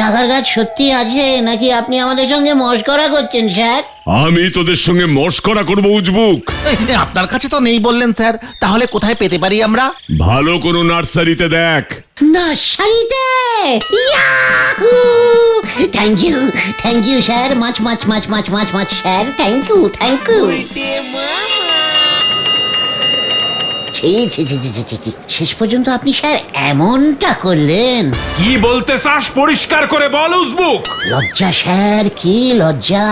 টাকার গাছ সত্যি আছে নাকি আপনি আমাদের সঙ্গে মশকরা করছেন স্যার? আমি তোদের সঙ্গে মশকরা করবো উজবুক? আপনার কাছে তো নেই বললেন স্যার, তাহলে কোথায় পেতে পারি আমরা? ভালো কোনো নার্সারিতে দেখ। নার্সারিতে? থ্যাংক ইউ স্যার, মাছ স্যার, থ্যাংক ইউ। শেষ পর্যন্ত আপনি স্যার এমনটা করলেন। কি বলতে চাস পরিষ্কার করে বল উজবুক। লজ্জা স্যার, কি লজ্জা।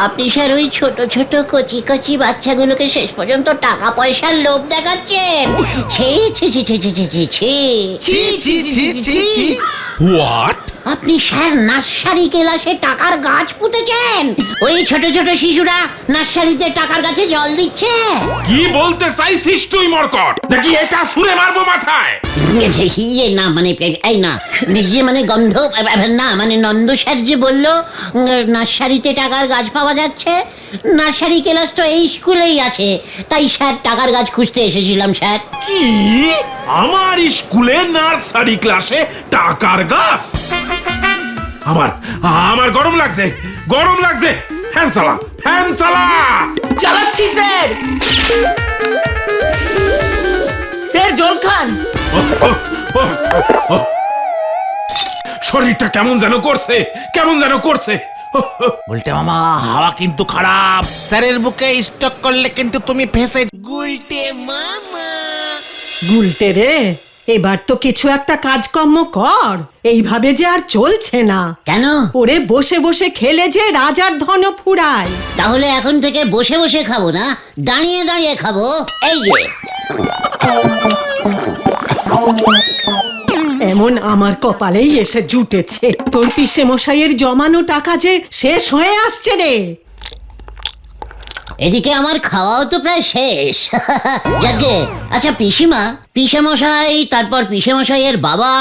আপনি স্যার ওই ছোট ছোট কচি কচি বাচ্চাগুলোকে শেষ পর্যন্ত টাকা পয়সার লোভ দেখাচ্ছেন। ছি ছি ছি ছি ছি ছি ছি ছি। ছি ছি ছি ছি ছি। হোয়াট? আপনি স্যার নার্সারি ক্লাসে টাকার গাছ পুঁতেছেন? ওই ছোট ছোট শিশুরা নার্সারিতে টাকার গাছে জল দিচ্ছে? কি বলতে চাইছিস তুই মরকট? নাকি এটা ছুঁড়ে মারবো মাথায়? ইয়ে না মানে এই না ইয়ে মানে গন্ধ না মানে নন্দ স্যার যে বললো নার্সারিতে টাকার গাছ পাওয়া যাচ্ছে, নার্সারি ক্লাস তো এই স্কুলেই আছে, তাই স্যার টাকার গাছ খুঁজতে এসেছিলাম স্যার। কি? আমার স্কুলে নার্সারি ক্লাসে টাকার গাছ? আমার গরম লাগছে। ফ্যান চালা। চালাচ্ছি স্যার। স্যার জল খান। শরীরটা কেমন যেন করছে। বলতে মামা, হাওয়া কিন্তু খারাপ। স্যারের বুকে স্টক করলে কিন্তু তুমি ফেসে। গুলটে রে, এবার তো কিছু একটা কাজকর্ম কর, এইভাবে যে আর চলছে না। কেন? ওরে বসে বসে খেলে যে রাজার ধন ফুরায়। তাহলে এখন থেকে বসে বসে খাবো না, দাঁড়িয়ে দাঁড়িয়ে খাবো। এই যে এমন আমার কপালেই এসে জুটেছে। তোর পিসে মশাইয়ের জমানো টাকা যে শেষ হয়ে আসছে রে। এদিকে আমার খাওয়াও তো প্রায় শেষ। যাকে আচ্ছা পিসিমা, পিসেমশাই, তারপর পিসেমশাইয়ের বাবা,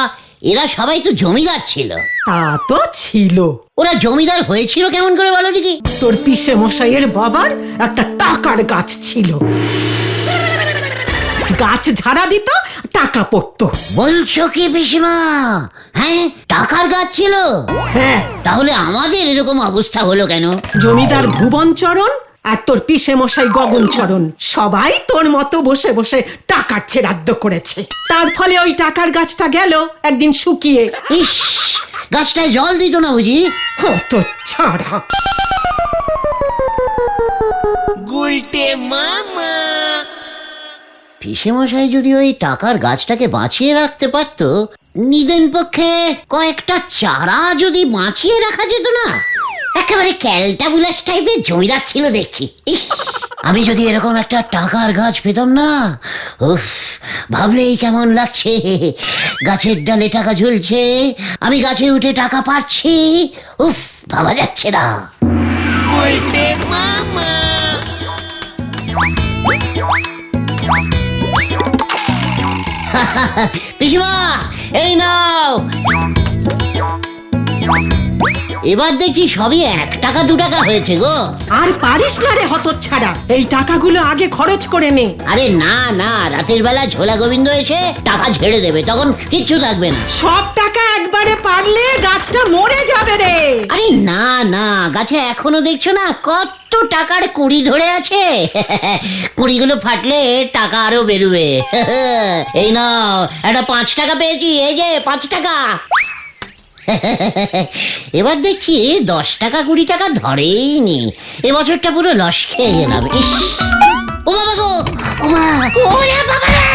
এরা সবাই তো জমিদার ছিল। তা তো ছিল। ওরা জমিদার হয়েছিল কেমন করে বলো দেখি? তোর পিসে মশাইয়ের বাবার একটা টাকার গাছ ছিল, গাছ ঝাড়া দিত, টাকা পড়তো। বলছো কি পিসিমা? হ্যাঁ, টাকার গাছ ছিল। হ্যাঁ, তাহলে আমাদের এরকম অবস্থা হলো কেন? জমিদার ভুবনচরণ আর তোর পিসে মশাই গগনচরণ সবাই তোর মতো বসে বসে টাকার ছেড়াদ্দ করেছে। তার ফলে ওই টাকার গাছটা গেল একদিন শুকিয়ে। ইস, গাছটায় জল দিত না বুঝি? কত ছাড়া। পিসেমশাই যদি ওই টাকার গাছটাকে বাঁচিয়ে রাখতে পারতো, নিদেন পক্ষে কয়েকটা চারা যদি বাঁচিয়ে রাখা যেত না। একেবারে ক্যালটাবুলাস টাইপের জমিদার ছিল দেখছি। ইস, আমি যদি এরকম একটা টাকার গাছ পেতাম না, উফ, ভাবলেই কেমন লাগছে। গাছের ডালে টাকা ঝুলছে, আমি গাছে উঠে টাকা পাচ্ছি। উফ, ভাবা যাচ্ছে না। পিসিমা, এই নাও। এবার দেখছি সবই 1 টাকা 2 টাকা হয়েছে গো। আর পারিস না রে হতচ্ছাড়া, এই টাকাগুলো আগে খরচ করে নে। আরে না না, রাতের বেলা ঝোলা গোবিন্দ এসে টাকা ঝেড়ে দেবে, তখন কিচ্ছু থাকবে না। সব টাকা একবারে পারলে গাছটা মরে যাবে রে। আরে না না, গাছে এখনো দেখছো না কত টাকার কুড়ি ধরে আছে। কুড়িগুলো ফাটলে টাকা আরো বেরোবে। এই নাও, একটা 5 টাকা পেয়েছি, এই যে 5 টাকা। এবার দেখছি 10 টাকা 20 টাকা ধরেই নি, এবছরটা পুরো লস খেয়ে গেলাম। ইস, ও বাবা গো, ও মা, ওরে বাবা রে,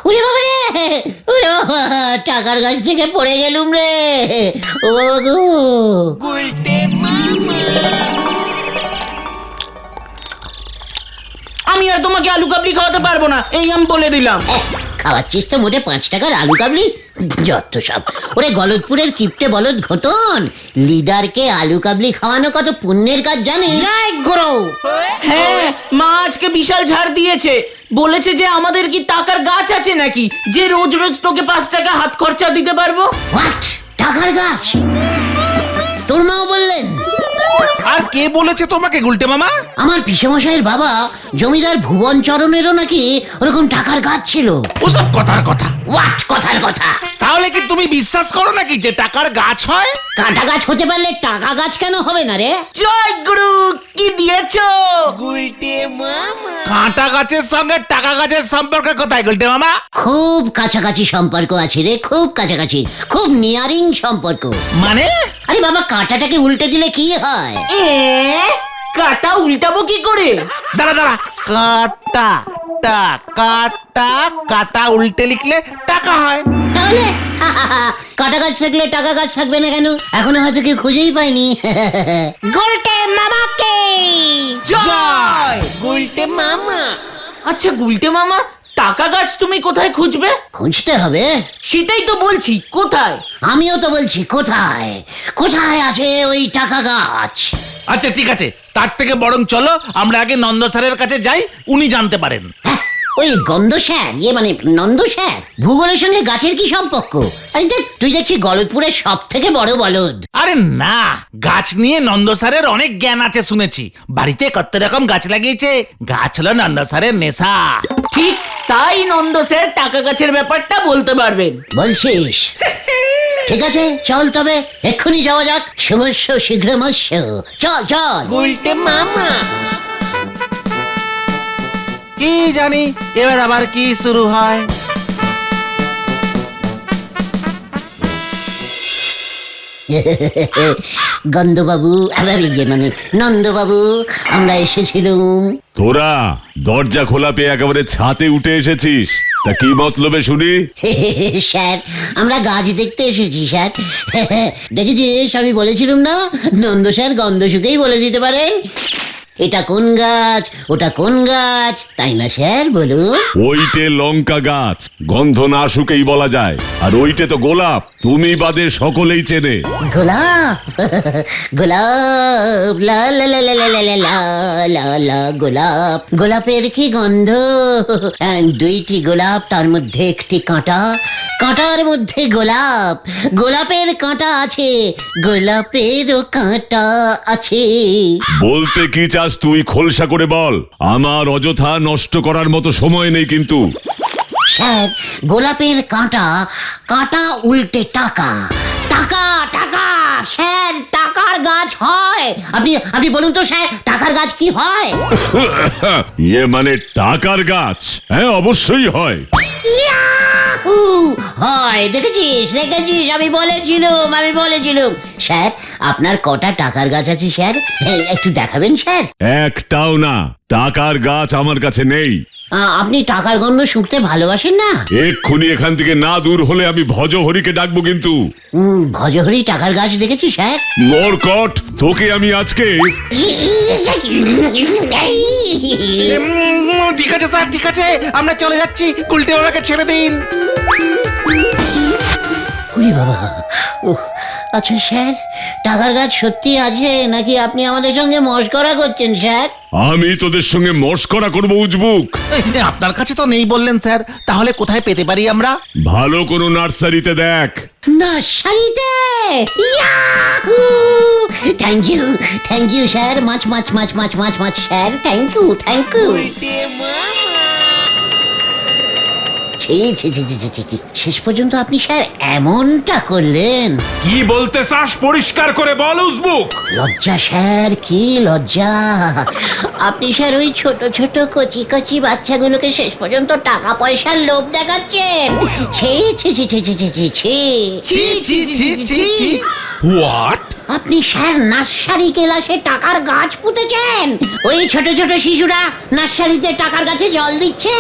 ওরে বাবা রে, ওরে বাবা, টাকার গাছ থেকে পড়ে গেলুম রে। ও বাবা গো। আমি আর তোমাকে আলু কাবলি খাওয়াতে পারবো না, এই আমি বলে দিলাম। খাওয়াচ্ছিস তো মোটে 5 টাকার আলু কাবলি, যত সব। ওরে গলতপুরের কিপটে বলদ ঘটন, লিডারকে আলু কাবলি খাওয়ানো কত পুণ্যের কাজ জানিস? জয় গুরু। হ্যাঁ, মা আজকে বিশাল ছাড় দিয়েছে, বলেছে যে আমাদের কি টাকার গাছ আছে নাকি যে রোজ রোজ তোকে 5 টাকা হাত খরচা দিতে পারবো। হোয়াট? টাকার গাছ? তোর মাও বললেন? আর কে বলেছে তোমাকে গুলটে মামা? আমার পিসেমশাইয়ের বাবা জমিদার ভুবন চরণেরও নাকি ওরকম টাকার গাছ ছিল। ওসব কথার কথা। হোয়াট কথার কথা? তাহলে কি তুমি বিশ্বাস করো নাকি যে টাকার গাছ হয়? কাঁটা গাছ হতে পারলে টাকা গাছ কেন হবে না রে? জয় গুরু, কি দিয়েছো? কাঁটা গাছের সঙ্গে টাকা গাছের সম্পর্ক কোথায় গুলটে মামা? খুব কাছাকাছি সম্পর্ক আছে রে, খুব কাছাকাছি, খুব নিয়ারিং সম্পর্ক। মানে? আরে বাবা, কাঁটাটাকে উল্টে দিলে কি হয়? এ কাটা উল্টাবো কি করে? দাঁড়া দাঁড়া, কাটা কাটা কাটা উল্টে লিখলে টাকা হয়। তাহলে কাঁটা গাছ থাকলে টাকা গাছ থাকবে না কেন? এখনো হয়তো কেউ খুঁজেই পায়নি। গোলটে মামাকে জয় গুলটে মামা। আচ্ছা গুলটে মামা, টাকা গাছ তুমি কোথায় খুঁজবে? খুঁজতে হবে। সেটাই তো বলছি, কোথায়? আমিও তো বলছি কোথায়, কোথায় আছে ওই টাকা গাছ? আচ্ছা ঠিক আছে, তার থেকে বরং চলো আমরা আগে নন্দ স্যারের কাছে যাই, উনি জানতে পারেন। হ্যাঁ, ওই গন্ধ স্যার, মানে নন্দ স্যার, ভূগোলের সঙ্গে গাছের কি সম্পর্ক? আরে দেখ, তুই দেখছি গলতপুরের সব থেকে বড় বলদ। আরে না, গাছ নিয়ে নন্দ স্যারের অনেক জ্ঞান আছে শুনেছি। বাড়িতে কত রকম গাছ লাগিয়েছে। গাছ হলো নন্দ স্যারের নেশা। ঠিক তাই নন্দ স্যার টাকা গাছের ব্যাপারটা বলতে পারবেন। বলছিস? ঠিক আছে, চল তবে এক্ষুনি যাওয়া যাক। শুভস্য শীঘ্রমস্য। চল চল। গুলটে মামা। কি জানি এবার আবার কি শুরু হয়। গন্ধবাবু, আবার মানে নন্দবাবু, আমরা এসেছিলুম। তোরা দরজা খোলা পেয়ে একেবারে ছাতে উঠে এসেছিস, তা কি মতলবে শুনি? স্যার, আমরা গাছ দেখতে এসেছি স্যার। দেখেছিস, আমি বলেছিলাম না, নন্দ স্যার গন্ধ শুকেই বলে দিতে পারেন এটা কোন গাছ, ওটা কোন গাছ, তাই না স্যার? বলুন। ওইটে লঙ্কা গাছ, গন্ধ না শুকেই বলা যায়। আর ওইটে তো গোলাপ, তুমি বাদে সকলেই চেনে। গোলাপ, গোলাপ, লা লা লা লা লা লা লা লা লা লা, গোলাপ। গোলাপের কি গন্ধ! দুইটি গোলাপ, তার মধ্যে একটি কাঁটা, কাঁটার মধ্যে গোলাপ। গোলাপের কাঁটা আছে, গোলাপেরও কাঁটা আছে। বলতে কি চাস তুই খোলসা করে বল, আমার অযথা নষ্ট করার মতো সময় নেই কিন্তু। স্যার, গোলাপের কাঁটা, কাঁটা উল্টে টাকা, টাকা টাকা। স্যার, টাকার গাছ হয়। আপনি আপনি বলুন তো স্যার, টাকার গাছ কি হয়? ইয়ে মানে টাকার গাছ? হ্যাঁ, অবশ্যই হয়। ইয়াহু! হয়, দেখেছিস দেখেছিস, আমি বলেছিলুম। স্যার, আপনার কটা টাকার গাছ আছে স্যার? একটু দেখাবেন স্যার? একটাও না, টাকার গাছ আমার কাছে নেই। আপনি টাকার গন্ধ শুকতে ভালোবাসেন না? এক্ষুনি এখান থেকে না দূর হলে আমি ভজহরিকে ডাকবো কিন্তু। ভজহরি টাকার গাছ দেখেছি স্যার। মরকট, তোকে আমি আজকে। ঠিক আছে স্যার, ঠিক আছে, আমরা চলে যাচ্ছি। গুলটে মামাকে ছেড়ে দিন। উরি বাবা! উহ, আচ্ছা স্যার, টাকার গাছ সত্যি আছে নাকি আপনি আমাদের সঙ্গে মশকরা করছেন স্যার? আমি তোদের সঙ্গে মশকরা করবো উজবুক? আপনার কাছে তো নেই বললেন স্যার, তাহলে কোথায় পেতে পারি আমরা? ভালো কোনো নার্সারিতে দেখ। নার্সারিতে? ইয়াহু! থ্যাংক ইউ স্যার, মাছ স্যার, থ্যাংক ইউ। শেষ পর্যন্ত আপনি স্যার এমনটা করলেন? কি বলতে চাস পরিষ্কার করে বল উজবুক। লজ্জা স্যার, কি লজ্জা! আপনি স্যার ওই ছোট ছোট কচি কচি বাচ্চাগুলোকে শেষ পর্যন্ত টাকা পয়সার লোভ দেখাচ্ছেন। ছি ছি ছি ছি ছি ছি ছি ছি। ছি ছি ছি ছি ছি। হোয়াট? আপনি স্যার নার্সারি ক্লাসে টাকার গাছ পুঁতেছেন? ওই ছোট ছোট শিশুরা নার্সারিতে টাকার গাছে জল দিচ্ছে?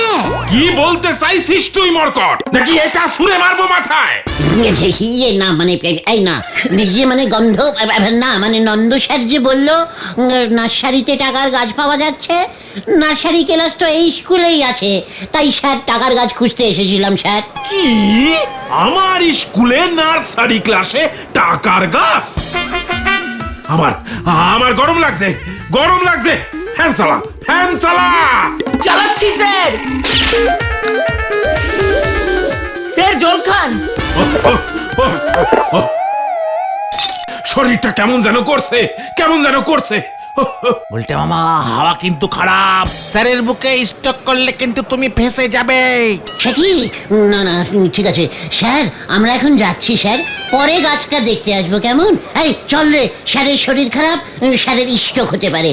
কি বলতে চাইছিস তুই মরকট? নাকি এটা ছুঁড়ে মারবো মাথায়? ইয়ে না মানে, এই না, ইয়ে মানে গন্ধ না মানে, নন্দ স্যার যে বললো নার্সারিতে টাকার গাছ পাওয়া যাচ্ছে, নার্সারি ক্লাস তো এই স্কুলেই আছে, তাই স্যার টাকার গাছ খুঁজতে এসেছিলাম স্যার। কি? আমার স্কুলে নার্সারি ক্লাসে টাকার গাছ? আমার গরম লাগছে। ফ্যান চালা। চালাচ্ছি স্যার। স্যার জল খান। শরীরটা কেমন যেন করছে, কেমন যেন করছে। বলতে মামা হাওয়া কিন্তু খারাপ, স্যারের বুকে স্টক করলে কিন্তু তুমি ফেসে যাবে। সে কি? না না, ঠিক আছে স্যার, আমরা এখন যাচ্ছি স্যার, পরে গাছটা দেখতে আসবো কেমন? এই চল রে, স্যারের শরীর খারাপ, স্যারের স্ট্রোক হতে পারে,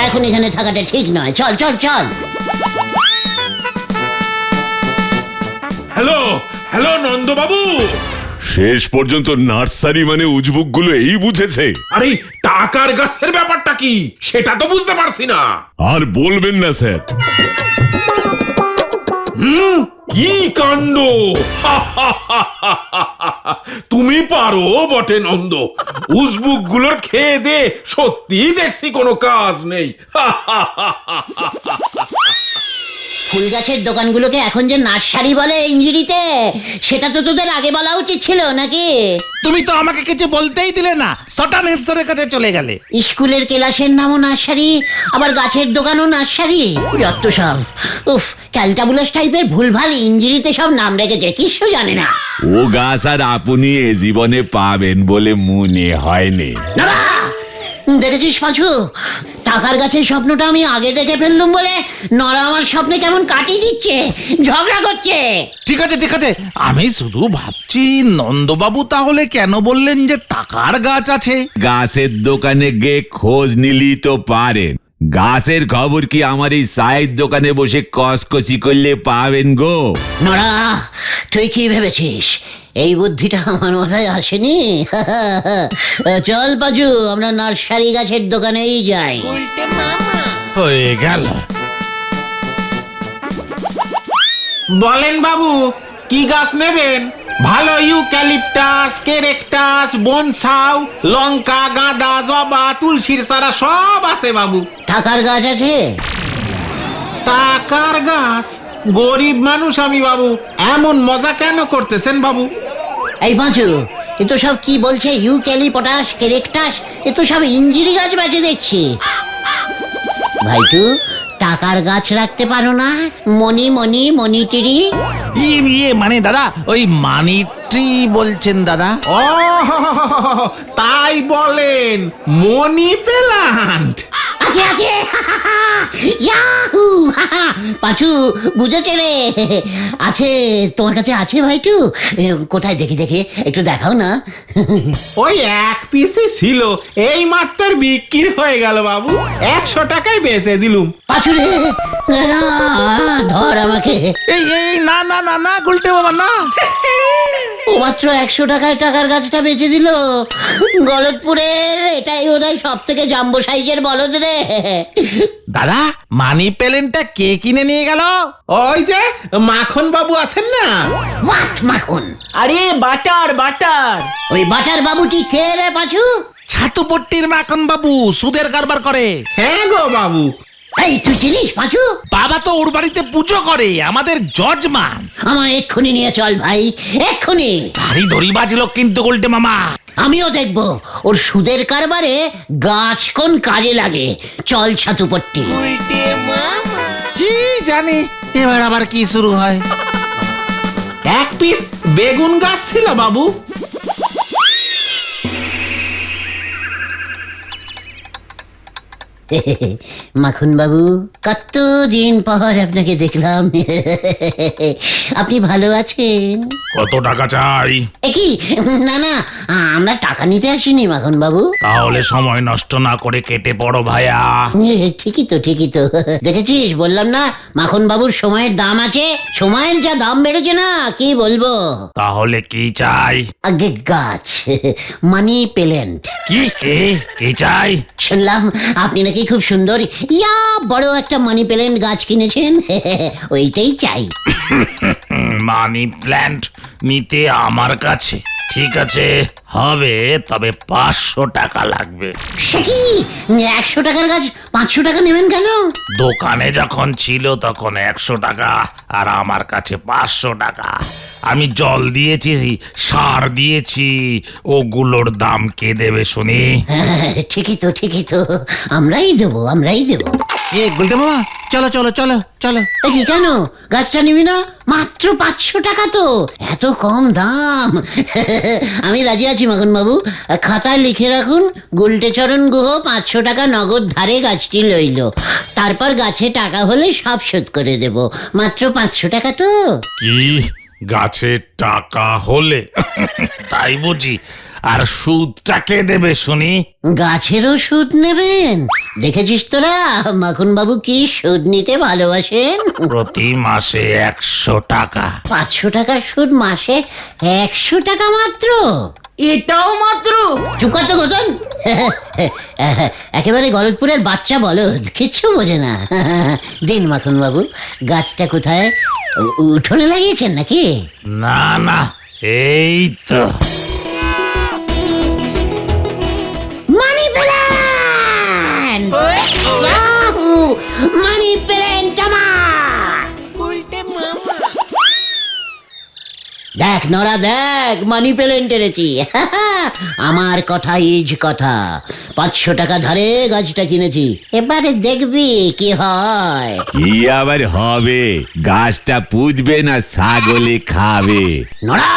এখন এখানে থাকাটা ঠিক নয়, চল চল চল। হ্যালো হ্যালো নন্দবাবু, শেষ পর্যন্ত নার্সারি মানে উজবুক গুলো এই বুঝেছে। আরে টাকার গাছের ব্যাপারটা কি সেটা তো বুঝতে পারছি না। আর বলবেন না স্যার। কি কাণ্ড! তুমি পারো বটে নন্দ, উজবুক গুলোর খেয়ে দে সত্যি দেখছি কোনো কাজ নেই। ফুল গাছের দোকানগুলোকে এখন যে নার্সারি বলে ইংরেজিতে, সেটা তো তোদের আগে বলা উচিত ছিল নাকি? তুমি তো আমাকে কিছু বলতেই দিলে না, সটানের স্যারের কাছে চলে গেলে। স্কুলের ক্লাসের নামও নার্সারি, আবার গাছের দোকানও নার্সারি, যত সব। উফ, ক্যালটাবুলাস টাইপের ভুলভাল ইংরেজিতে সব নাম রেখেছে, কিছু জানে না। ও গাছ আর আপনি এ জীবনে পাবেন বলে মনে হয়নি। না, দেখেছিস পাঁচু, টাকার গাছের স্বপ্নটা আমি আগে দেখে ফেললুম বলে নরা আমার স্বপ্নে কেমন কাটিয়ে দিচ্ছে, ঝগড়া করছে। ঠিক আছে ঠিক আছে, আমি শুধু ভাবছি নন্দবাবু তাহলে কেন বললেন যে টাকার গাছ আছে? গাছের দোকানে গিয়ে খোঁজ নিলি তো পারেন। গাছের খবর কি আমার এই চায়ের দোকানে বসে কসকসি করলে পাবেন গো? নরা, তুই কি ভেবেছিস এই বুদ্ধিটা আমার মাথায় আসেনি? চল পাঁচু, আমরা নার্সারি গাছের দোকানেই যাই। হয়ে গেল। বলেন বাবু, কি গাছ নেবেন? ভালো ইউক্যালিপটাস, কেরেকটাস, বনসাউ, লঙ্কা, গাঁদা, জবা, তুলসীর চারা সব আছে বাবু। টাকার গাছ আছে? টাকার গাছ? গরিব মানুষ আমি বাবু, এমন মজা কেন করতেছেন বাবু? এই পাঁচু, এ তো সব কি বলছে ইউক্যালিপটাস, কেরেকটাস, এ তো সব ইঞ্জিরি গাছ বাজে দেখছি। ভাইটু, টাকার গাছ রাখতে পারো না? মনি মনি মনিটিরি। মানে দাদা ওই মানি ট্রি বলছেন দাদা? ও তাই বলেন, মনি প্ল্যান্ট আছে আছে, ইয়াহু! পাঁচু বুঝেছে রে, আছে, তোমার কাছে আছে ভাইটু? কোথায় দেখি দেখি, একটু দেখাও না। ওই এক পিসই ছিল, এই মাত্র বিক্রি হয়ে গেল বাবু, 100 টাকায় বেচে দিলুম। পাঁচু রে, ধর আমাকে। এই এই না না না না, গুলটে বাবা না। ও মাত্র 100 টাকায় টাকার গাছটা বেচে দিল। গলতপুরের এটাই বোধহয় সব থেকে জাম্বো সাইজের বলদ রে। দাদা মানি প্ল্যান্টটা কে কিনে নিয়ে গেল? ওই যে মাখন বাবু আছেন না। হোয়াট মাখন? আরে বাটার বাটার। ওই বাটার বাবুটি কে রে পাঁচু? ছাতুপট্টির মাখন বাবু, সুদের কারবার করে। হ্যাঁ গো বাবু। এই তুই চিনিস পাঁচু? বাবা তো ওর বাড়িতে পুজো করে, আমাদের জজমান। আমার এক্ষুনি নিয়ে চল ভাই, এক্ষুনি। ভারী দড়ি বাজলো কিন্তু গুলটে মামা। আমিও দেখবো ওর সুদের কারবারে গাছ কোন কাজে লাগে। চল ছাতুপট্টি। কি জানি এবার আবার কি শুরু হয়। এক পিস বেগুন গাছ ছিল বাবু। মাখন বাবু, কতদিন পর আপনাকে দেখলাম। আপনি ভালো আছেন? কত টাকা চাই? কি না না, আমরা টাকা নিতে আসিনি মাখন বাবু। তাহলে সময় নষ্ট না করে কেটে পড়ো ভাইয়া। ঠিকই তো ঠিকই তো, দেখেছিস বললাম না মাখন বাবুর সময়ের দাম আছে। সময়ের যা দাম বেড়েছে না, কি বলবো। তাহলে কি চাই? আগে গাছ, মানি প্ল্যান্ট। কি কি চাই? শুনলাম আপনি নাকি খুব সুন্দর ইয়া বড় একটা মানি প্ল্যান্ট গাছ কিনেছেন, ওইটাই চাই। মানি প্ল্যান্ট নিতে আমার কাছে? ঠিক আছে, হবে, তবে 500 টাকা লাগবে। সে কি, 100 টাকার গাছ 500 টাকা নেবেন কেন? দোকানে যখন ছিল তখন 100 টাকা, আর আমার কাছে 500 টাকা। আমি জল দিয়েছি, সার দিয়েছি, ওগুলোর দাম কে দেবে শুনি? ঠিকই তো ঠিকই তো, আমরাই দেবো আমরাই দেবো। এ গুলটে মামা চলো চলো চলো চলো। এ কি কেন গাছটা নিবি না? মাত্র 500 টাকা তো, এত কম দাম। আমি রাজি আছি মাখন বাবু, খাতায় লিখে রাখুন গুলটে চরণ গুহ 500 টাকা নগদ ধারে গাছটি লইল, তারপর গাছে টাকা হলে সব শোধ করে দেব। মাত্র 500 টাকা তো। কি গাছের টাকা হলে? তাই বুঝি? আর সুদটা কে দেবে শুনি? গাছেরও সুদ নেবেন? দেখেছিস তোরা মাখন বাবু কি সুদ নিতে ভালোবাসেন। প্রতি মাসে 100 টাকা। 500 টাকার সুদ মাসে 100 টাকা মাত্র? এটাও মাত্র? চুপ কর তো গোতন। একেবারে গলতপুরের বাচ্চা বলদ, কিচ্ছু বোঝে না। দিন মাখন বাবু, গাছটা কোথায়? উঠোনে লাগিয়েছেন নাকি? না না, এই তো। Money plant! Yahoo! Money plant আমার! দেখ নরা দেখ, মানি প্ল্যান্ট এনেছি। আমার কথা ইজ কথা। 500 টাকা ধারে গাছটা কিনেছি, এবারে দেখবি কি হয়। কি আবার হবে? গাছটা পুঁতবে না ছাগলে খাবে? নড়া,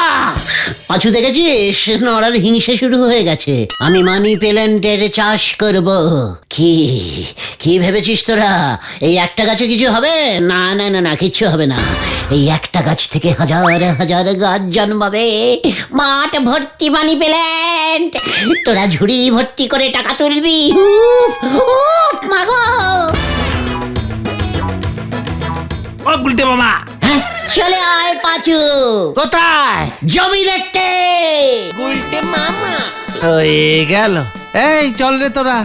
পাঁচু দেখেছিস নড়ার হিংসে শুরু হয়ে গেছে। আমি মানি প্ল্যান্টের চাষ করব। কি কি ভেবেছিস তোরা? এই একটা গাছে কিছু হবে? না না না না, কিচ্ছু হবে না। এই একটা গাছ থেকে হাজার হাজার গাছ জন্মাবে, মাঠ ভর্তি মানি প্ল্যান্ট। তোরা ঝুড়ি ভর্তি করে টাকা তুলবি। উফ উফ মাগো। ও গুলটে মামা, হ্যাঁ, চলে আয় পাঁচু। কোথায়? জমি দেখতে। হয়ে গেল। এই চল রে তোরা।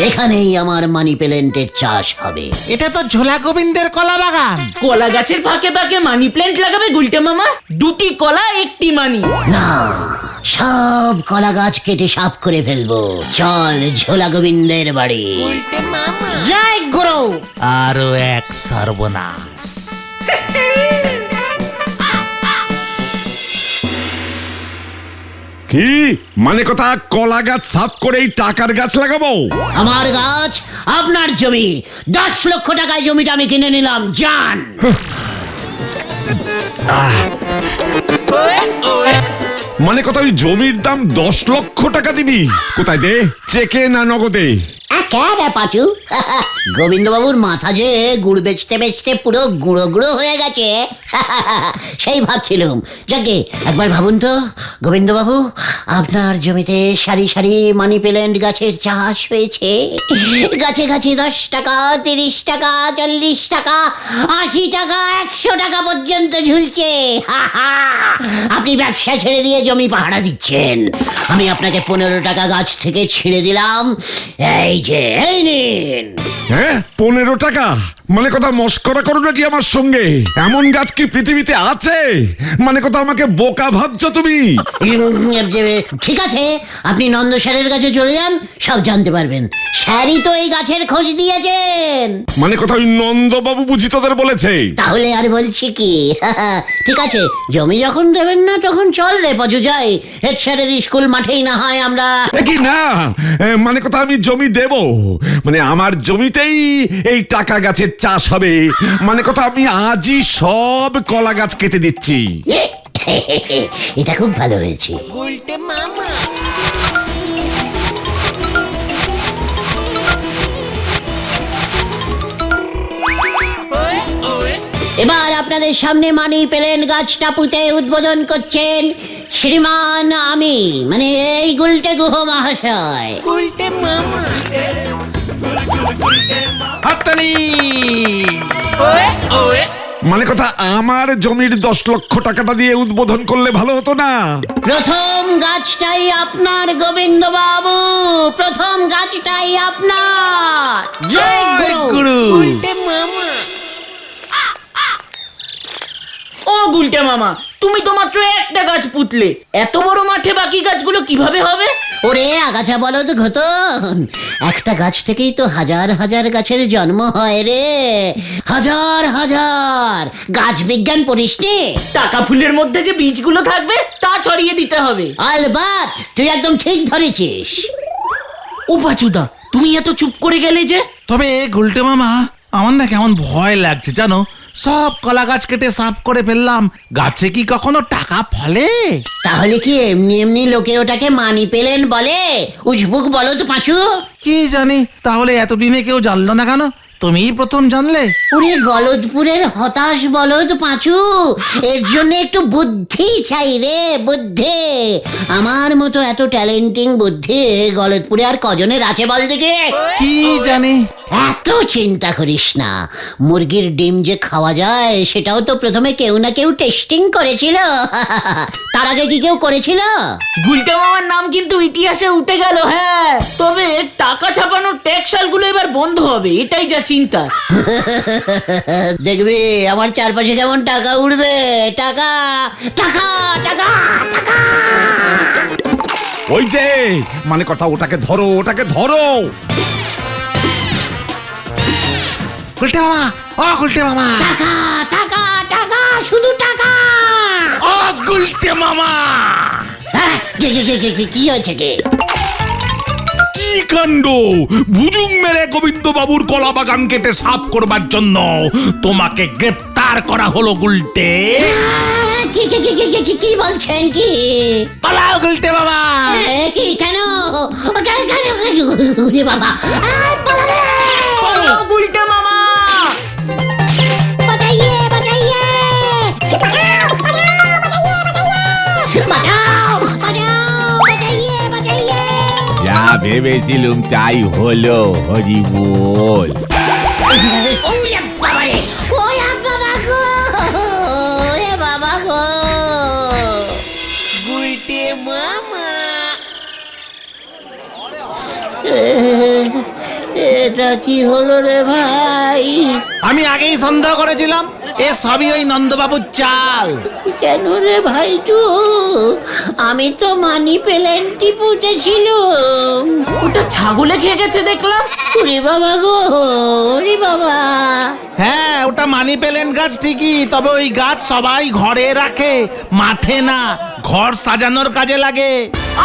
এখানেই আমার মানি প্ল্যান্টের চাষ হবে। এটা তো ঝোলা গোবিন্দের কলা বাগান। কলা গাছের ফাঁকে ফাঁকে মানি প্ল্যান্ট লাগাবে গুলটে মামা? 2টি কলা 1টি মানি? না, সব কলা গাছ কেটে সাফ করে ফেলবো। চল ঝোলা গোবিন্দের বাড়ি। জয় গুরু। আরো এক সর্বনাশ। কি মানে কথা? কলা গাছ সাফ করে এই টাকার গাছ লাগাবো? আমার গাছ আপনার জমি। 10 লক্ষ টাকায় জমিটা আমি কিনে নিলাম। যান। মানে কথা ওই জমির দাম 10 লক্ষ টাকা দিবি? কোথায় দে, চেকে না নগদে? পাঁচু, গোবিন্দবাবুর মাথা যে গুড় বেচতে বেচতে পুরো গুঁড়ো গুঁড়ো হয়ে গেছে। সেই ভাবছিলাম। যাকে একবার ভাবুন তো গোবিন্দবাবু, আপনার জমিতে সারি সারি মানি প্ল্যান্ট গাছের চাষ হয়েছে। গাছে গাছে 10 টাকা, 30 টাকা, 40 টাকা, 80 টাকা, 100 টাকা পর্যন্ত ঝুলছে। আপনি ব্যবসা ছেড়ে দিয়ে জমি পাহারা দিচ্ছেন। আমি আপনাকে 15 টাকা গাছ থেকে ছিঁড়ে দিলাম। এই যে, এই নিন। হ্যাঁ, 15 টাকা? মানে কথা মস্করা করো নাকি আমার সঙ্গে? এমন গাছ কি পৃথিবীতে আছে? মানে কথা আমাকে বোকা ভাবছো তুমি? ঠিক আছে, আপনি নন্দ স্যারের কাছে চলে যান, সব জানতে পারবেন। স্যারই তো এই গাছের খোঁজ দিয়েছেন। মানে কথা ওই নন্দবাবু বুঝি তোদের বলেছে? তাহলে আর বলছি কি? ঠিক আছে, জমি যখন দেবেন না তখন চল রে পাজু, যাই হেড স্যারের স্কুল মাঠেই না হয় আমরা। কি না, মানে কথা আমি জমি দেব, মানে আমার জমিতেই এই টাকা গাছের চাষ হবে। মানে কথা আমি আজই সব কলা গাছ কেটে দিচ্ছি। এটা খুব ভালো হয়েছে। এবার আপনাদের সামনে মানি প্ল্যান্ট গাছটা পুঁতে উদ্বোধন করছেন শ্রীমান আমি, মানে এই গুলটে গুহ মহাশয়। হাততালি। মানে কথা আমার জমির 10 লক্ষ টাকাটা দিয়ে উদ্বোধন করলে ভালো হতো না? প্রথম গাছটাই আপনার গোবিন্দ বাবু, প্রথম গাছটাই আপনার। জয় গুরু। ও গুলটে মামা, তুমি তো মাত্র একটা গাছ পুতলে, এত বড় মাঠে বাকি গাছগুলো কিভাবে হবে? ওরে আগাছা বলদ ঘটন, একটা গাছ থেকেই তো হাজার হাজার গাছের জন্ম হয় রে, হাজার হাজার। গাছ বিজ্ঞান পড়িসনি? টাকা ফুলের মধ্যে যে বীজগুলো থাকবে তা ছড়িয়ে দিতে হবে। আলবাত, তুই একদম ঠিক ধরেছিস। ও পাচুদা, তুমি এত চুপ করে গেলে যে? তবে গুলটে মামা, আমার না কেমন ভয় লাগছে জানো। সব কলা গাছ কেটে সাফ করে ফেললাম, গাছে কি কখনো টাকা ফলে? তাহলে কি এমনি এমনি লোকে ওটাকে মানি পেলেন বলে? উজবুক বলো তো পাঁচু। কি জানি, তাহলে এতদিনে কেউ জানলো না কেন? তুমিই প্রথম জানলে। ওরে গলদপুরের হতাশ বলদ পাঁচু, এর জন্য একটু বুদ্ধি চাই রে, বুদ্ধি। আমার মতো এত ট্যালেন্টিং বুদ্ধি গলদপুরে আর কজনের আছে বল দেখে? কি জানি। এত চিন্তা করিস না, মুরগির ডিম যে খাওয়া যায় সেটাও তো প্রথমে কেউ না কেউ টেস্টিং করেছিল। তার আগে কি কেউ করেছিল? গুলটে মামার নাম কিন্তু ইতিহাসে উঠে গেল। হ্যাঁ, তবে টাকা ছাপানোর ট্যাক্সালগুলো এবার বন্ধ হবে, এটাই যা চিন্তা। দেখবি আমার চারপাশে কেমন টাকা উঠবে, টাকা টাকা টাকা টাকা। ওই যে মানে কথা, ওটাকে ধরো, ওটাকে ধরো। গুলটে মামা, ও গুলটে মামা, টাকা টাকা টাকা, শুধু টাকা। ও গুলটে মামা, হ্যাঁ, কি হয়েছে কি? কি কাণ্ড! ভুজুং মেরে গোবিন্দ বাবুর কলা বাগান কেটে সাফ করবার জন্য তোমাকে গ্রেপ্তার করা হলো গুলটে। কি বলছেন কি? পালাও গুলটে মামা। কি কেন? ওরে বাবা, পালাবে! ও গুলটে মামা! বাঁচাইয়ে, বাঁচাইয়ে! বাঁচাও, বাঁচাও, বাঁচাইয়ে, বাঁচাইয়ে! যা ভেবেছিলুম তাই হলো, হরি বল। ওরে বাবারে! ওরে বাবা গো! ওরে বাবা গো! এটা কি হলো রে ভাই? আমি আগেই সন্দেহ করেছিলাম এ সবই ওই নন্দবাবুর চাল। কেন রে ভাইটু? আমি তো মানি পেলেন্টি পুঁতেছিলুম। ওটা ছাগলে খেয়ে গেছে দেখলাম। ওরে বাবা গো, ওরে বাবা! হ্যাঁ, ওটা মানি প্ল্যান্ট গাছ ঠিকই, তবে ওই গাছ সবাই ঘরে রাখে, মাঠে না। ঘর সাজানোর কাজে লাগে।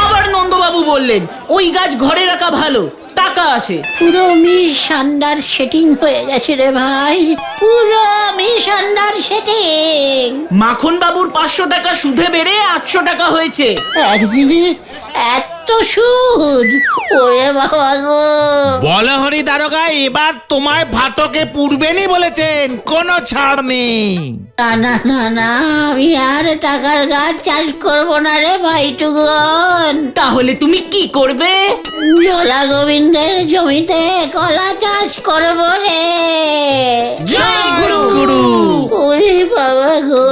আবার নন্দবাবু বললেন ওই গাছ ঘরে রাখা ভালো, টাকা আসে। পুরো মিশান্ডার সেটিং হয়ে গেছে রে ভাই, পুরো মিশান্ডার সেটিং। মাখন বাবুর 500 টাকা সুদে বেড়ে 800 টাকা হয়েছে। একদিনে এত সুদ! ওরে বাবা গো! বলো হরি দারোগা, এবার তোমায় ফাটকে পুরবেনই বলেছেন, কোনো ছাড় নেই। না না না না, আমি আর টাকার গাছ চাষ করবো না রে ভাইটুগন। তাহলে তুমি কি করবে? জলা গোবিন্দের জমিতে কলা চাষ করবো রে। জয় গুরু! ওরে বাবা গো!